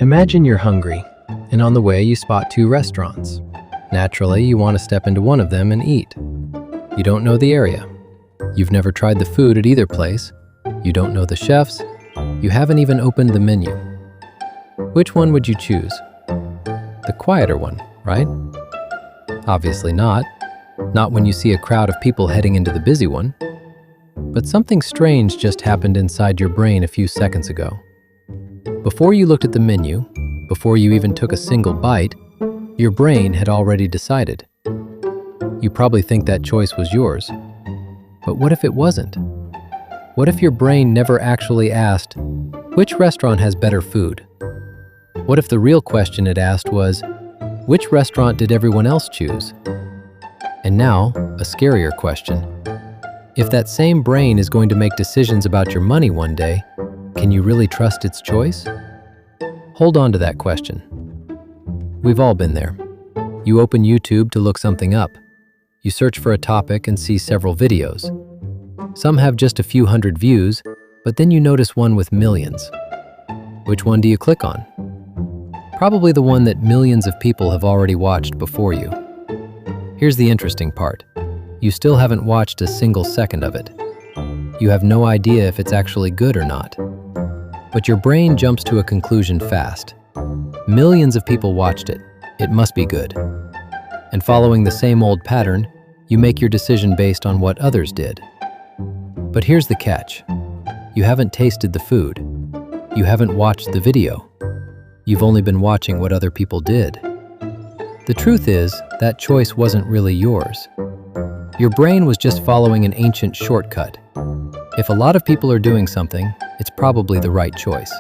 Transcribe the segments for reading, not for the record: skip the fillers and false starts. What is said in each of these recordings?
Imagine you're hungry, and on the way you spot two restaurants. Naturally, you want to step into one of them and eat. You don't know the area. You've never tried the food at either place. You don't know the chefs. You haven't even opened the menu. Which one would you choose? The quieter one, right? Obviously not. Not when you see a crowd of people heading into the busy one. But something strange just happened inside your brain a few seconds ago. Before you looked at the menu, before you even took a single bite, your brain had already decided. You probably think that choice was yours. But what if it wasn't? What if your brain never actually asked, which restaurant has better food? What if the real question it asked was, which restaurant did everyone else choose? And now, a scarier question. If that same brain is going to make decisions about your money one day, can you really trust its choice? Hold on to that question. We've all been there. You open YouTube to look something up. You search for a topic and see several videos. Some have just a few hundred views, but then you notice one with millions. Which one do you click on? Probably the one that millions of people have already watched before you. Here's the interesting part. You still haven't watched a single second of it. You have no idea if it's actually good or not. But your brain jumps to a conclusion fast. Millions of people watched it. It must be good. And following the same old pattern, you make your decision based on what others did. But here's the catch. You haven't tasted the food. You haven't watched the video. You've only been watching what other people did. The truth is, that choice wasn't really yours. Your brain was just following an ancient shortcut. If a lot of people are doing something, it's probably the right choice.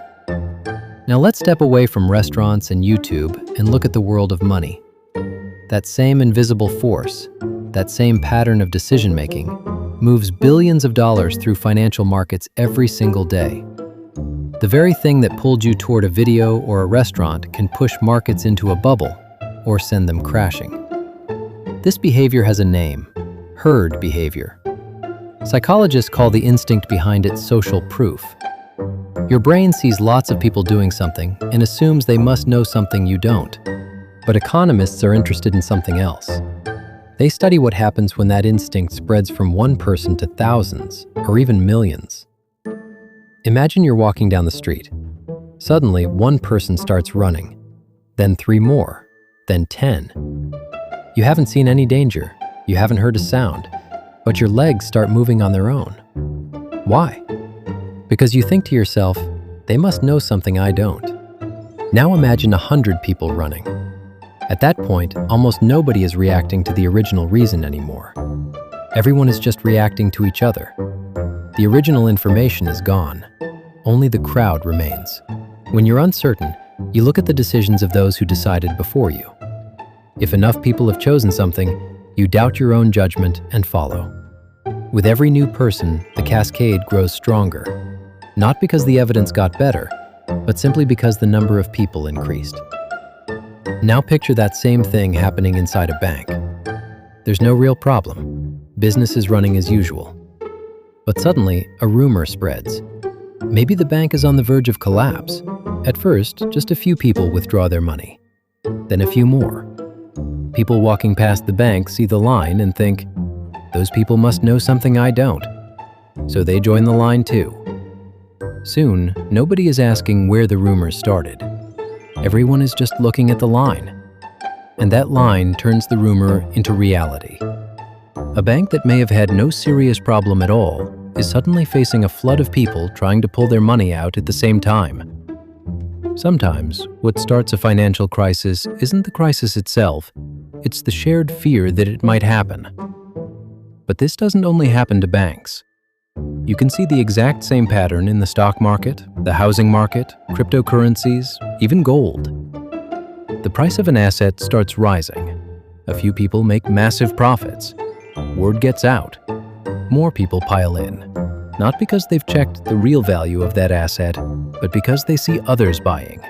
Now let's step away from restaurants and YouTube and look at the world of money. That same invisible force, that same pattern of decision-making, moves billions of dollars through financial markets every single day. The very thing that pulled you toward a video or a restaurant can push markets into a bubble or send them crashing. This behavior has a name: herd behavior. Psychologists call the instinct behind it social proof. Your brain sees lots of people doing something and assumes they must know something you don't. But economists are interested in something else. They study what happens when that instinct spreads from one person to thousands, or even millions. Imagine you're walking down the street. Suddenly, one person starts running, then 3 more, then 10. You haven't seen any danger, you haven't heard a sound, but your legs start moving on their own. Why? Because you think to yourself, they must know something I don't. Now imagine 100 people running. At that point, almost nobody is reacting to the original reason anymore. Everyone is just reacting to each other. The original information is gone. Only the crowd remains. When you're uncertain, you look at the decisions of those who decided before you. If enough people have chosen something, you doubt your own judgment and follow. With every new person, the cascade grows stronger. Not because the evidence got better, but simply because the number of people increased. Now picture that same thing happening inside a bank. There's no real problem. Business is running as usual. But suddenly, a rumor spreads. Maybe the bank is on the verge of collapse. At first, just a few people withdraw their money. Then a few more. People walking past the bank see the line and think, those people must know something I don't. So they join the line too. Soon, nobody is asking where the rumors started. Everyone is just looking at the line. And that line turns the rumor into reality. A bank that may have had no serious problem at all is suddenly facing a flood of people trying to pull their money out at the same time. Sometimes, what starts a financial crisis isn't the crisis itself, it's the shared fear that it might happen. But this doesn't only happen to banks. You can see the exact same pattern in the stock market, the housing market, cryptocurrencies, even gold. The price of an asset starts rising. A few people make massive profits. Word gets out. More people pile in, not because they've checked the real value of that asset, but because they see others buying.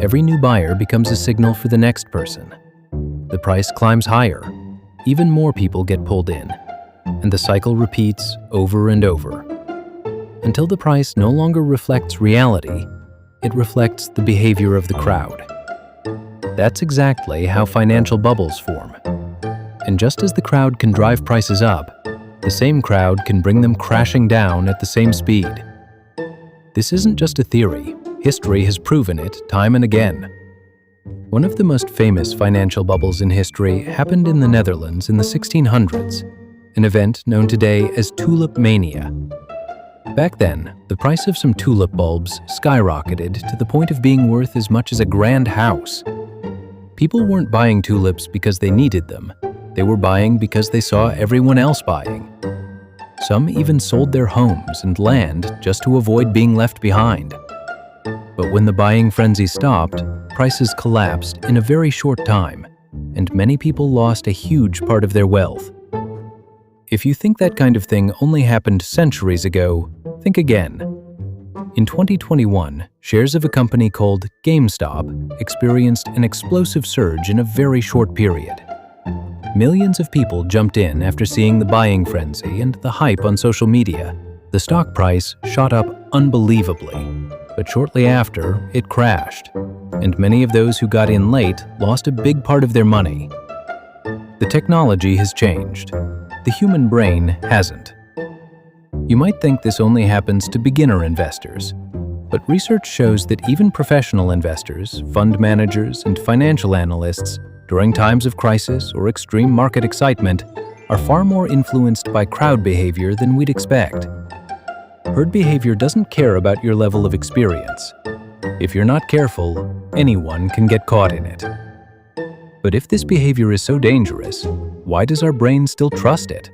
Every new buyer becomes a signal for the next person. The price climbs higher. Even more people get pulled in, and the cycle repeats over and over, until the price no longer reflects reality, it reflects the behavior of the crowd. That's exactly how financial bubbles form. And just as the crowd can drive prices up, the same crowd can bring them crashing down at the same speed. This isn't just a theory. History has proven it time and again. One of the most famous financial bubbles in history happened in the Netherlands in the 1600s, an event known today as Tulip Mania. Back then, the price of some tulip bulbs skyrocketed to the point of being worth as much as a grand house. People weren't buying tulips because they needed them. They were buying because they saw everyone else buying. Some even sold their homes and land just to avoid being left behind. But when the buying frenzy stopped, prices collapsed in a very short time, and many people lost a huge part of their wealth. If you think that kind of thing only happened centuries ago, think again. In 2021, shares of a company called GameStop experienced an explosive surge in a very short period. Millions of people jumped in after seeing the buying frenzy and the hype on social media. The stock price shot up unbelievably, but shortly after, it crashed, and many of those who got in late lost a big part of their money. The technology has changed. The human brain hasn't. You might think this only happens to beginner investors, but research shows that even professional investors, fund managers, and financial analysts, during times of crisis or extreme market excitement, are far more influenced by crowd behavior than we'd expect. Herd behavior doesn't care about your level of experience. If you're not careful, anyone can get caught in it. But if this behavior is so dangerous, why does our brain still trust it?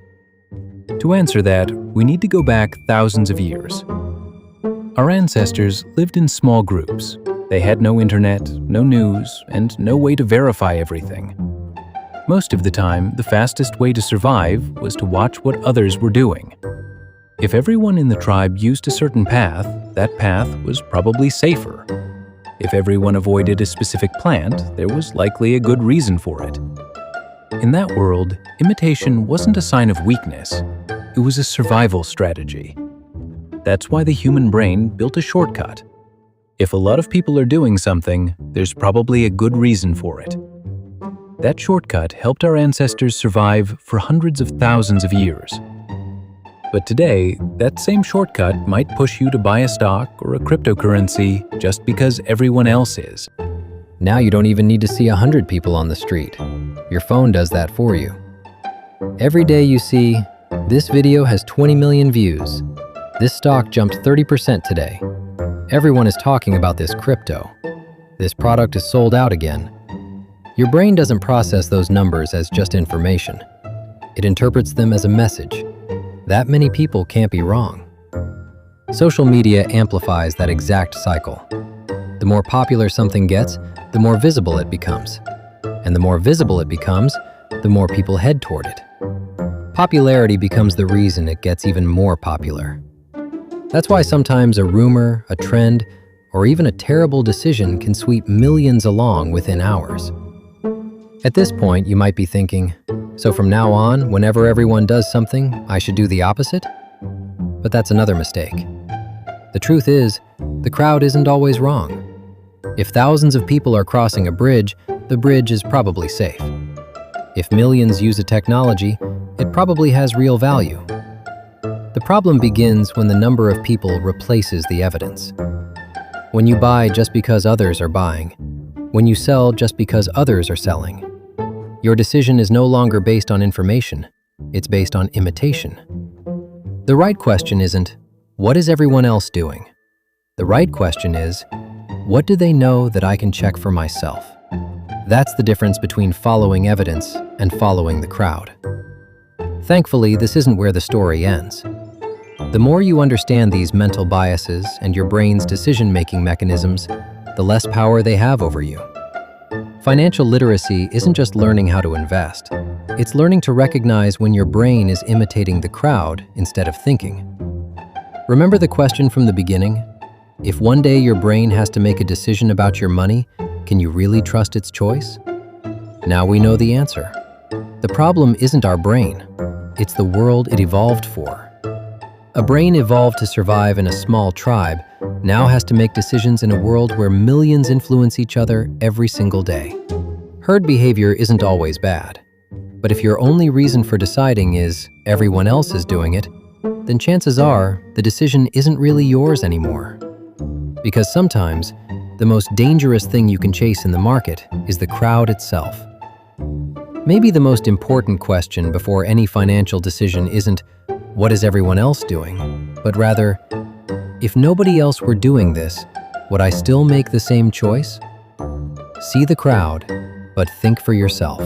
To answer that, we need to go back thousands of years. Our ancestors lived in small groups. They had no internet, no news, and no way to verify everything. Most of the time, the fastest way to survive was to watch what others were doing. If everyone in the tribe used a certain path, that path was probably safer. If everyone avoided a specific plant, there was likely a good reason for it. In that world, imitation wasn't a sign of weakness. It was a survival strategy. That's why the human brain built a shortcut. If a lot of people are doing something, there's probably a good reason for it. That shortcut helped our ancestors survive for hundreds of thousands of years. But today, that same shortcut might push you to buy a stock or a cryptocurrency just because everyone else is. Now you don't even need to see 100 people on the street. Your phone does that for you. Every day you see, this video has 20 million views. This stock jumped 30% today. Everyone is talking about this crypto. This product is sold out again. Your brain doesn't process those numbers as just information. It interprets them as a message. That many people can't be wrong. Social media amplifies that exact cycle. The more popular something gets, the more visible it becomes. And the more visible it becomes, the more people head toward it. Popularity becomes the reason it gets even more popular. That's why sometimes a rumor, a trend, or even a terrible decision can sweep millions along within hours. At this point, you might be thinking, so from now on, whenever everyone does something, I should do the opposite? But that's another mistake. The truth is, the crowd isn't always wrong. If thousands of people are crossing a bridge, the bridge is probably safe. If millions use a technology, it probably has real value. The problem begins when the number of people replaces the evidence. When you buy just because others are buying, when you sell just because others are selling, your decision is no longer based on information, it's based on imitation. The right question isn't, what is everyone else doing? The right question is, what do they know that I can check for myself? That's the difference between following evidence and following the crowd. Thankfully, this isn't where the story ends. The more you understand these mental biases and your brain's decision-making mechanisms, the less power they have over you. Financial literacy isn't just learning how to invest. It's learning to recognize when your brain is imitating the crowd instead of thinking. Remember the question from the beginning? If one day your brain has to make a decision about your money, can you really trust its choice? Now we know the answer. The problem isn't our brain. It's the world it evolved for. A brain evolved to survive in a small tribe now has to make decisions in a world where millions influence each other every single day. Herd behavior isn't always bad, but if your only reason for deciding is everyone else is doing it, then chances are the decision isn't really yours anymore. Because sometimes, the most dangerous thing you can chase in the market is the crowd itself. Maybe the most important question before any financial decision isn't, what is everyone else doing? But rather, if nobody else were doing this, would I still make the same choice? See the crowd, but think for yourself.